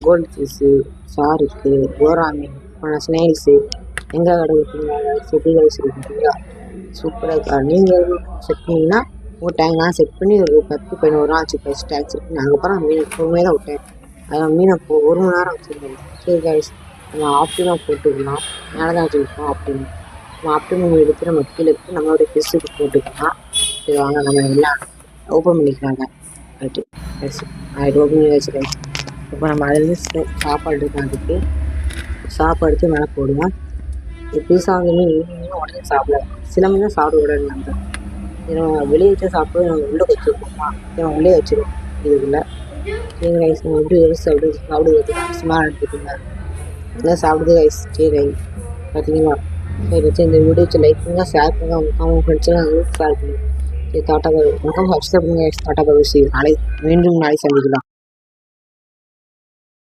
Gold fish, shark, கோராமி, அப்புறம் ஸ்னெயில்ஸு எங்கே கடை கொடுத்தீங்க செட்டி ரைஸ் இருக்குங்களா சூப்பராக இருக்கா. நீங்கள் செட் பண்ணிங்கன்னா உங்கள் டேங்க் நான் செட் பண்ணி ஒரு 10-11 நாள் ஆச்சு ஃபஸ்ட் டேங்க் செட் பண்ணி அதுக்கப்புறம் மீன் பொறுமையாக தான் விட்டேன். அதான் மீனை 1 மணி நேரம் வச்சுருந்தேன். சரி கைஸ் நம்ம ஆப்டிமாக போட்டுக்கலாம். மேலே தான் வச்சுருக்கோம் ஆப்டிமம். நம்ம ஆப்டிமம் எடுத்து நம்ம கீழே எடுத்து நம்மளுடைய ஃபிஷ்ஷுக்கு போட்டுக்கலாம். சரி வாங்க நம்ம எல்லாம் ஓப்பன் பண்ணிக்கலாங்க. ரைட்டு கைஸ் ஆயிட்டு ஓப்பன் பண்ணி வச்சுருக்கேன். இப்போ நம்ம அதுலேருந்து சாப்பாடு இருக்கும். அதுக்கு சாப்பாடு எடுத்து மேலே போடுவோம். பீஸா வந்து மீன் உடனே சாப்பிடலாம். சில மீன் தான் சாப்பிட விடாது. நம்ம வெளியே வச்சா சாப்பிட்டு நம்ம உள்ளே வச்சுருக்கோமா நம்ம உள்ளே வச்சுருவோம் இதுக்குள்ளே. சரி ரைஸ் நம்ம எப்படி ரைஸ் சாப்பிடுவது சும்மா எடுத்துக்கோங்க எல்லாம் சாப்பிடுது ரைஸ். சரி ரைஸ் பார்த்தீங்களா. சரி வச்சு இந்த வீடியோ வச்சு லைக் பண்ணுங்கள், ஷேர் பண்ணுங்கள், அவங்க ஃப்ரெண்ட்ஸ்லாம் ஷேர் பண்ணுங்கள். சரி டாட்டா பாய். வணக்கம், சப்ஸ்கிரைப் பண்ணுங்கள். டாட்டா பாய். நாளை மீண்டும் நாளை சந்திக்கலாம்.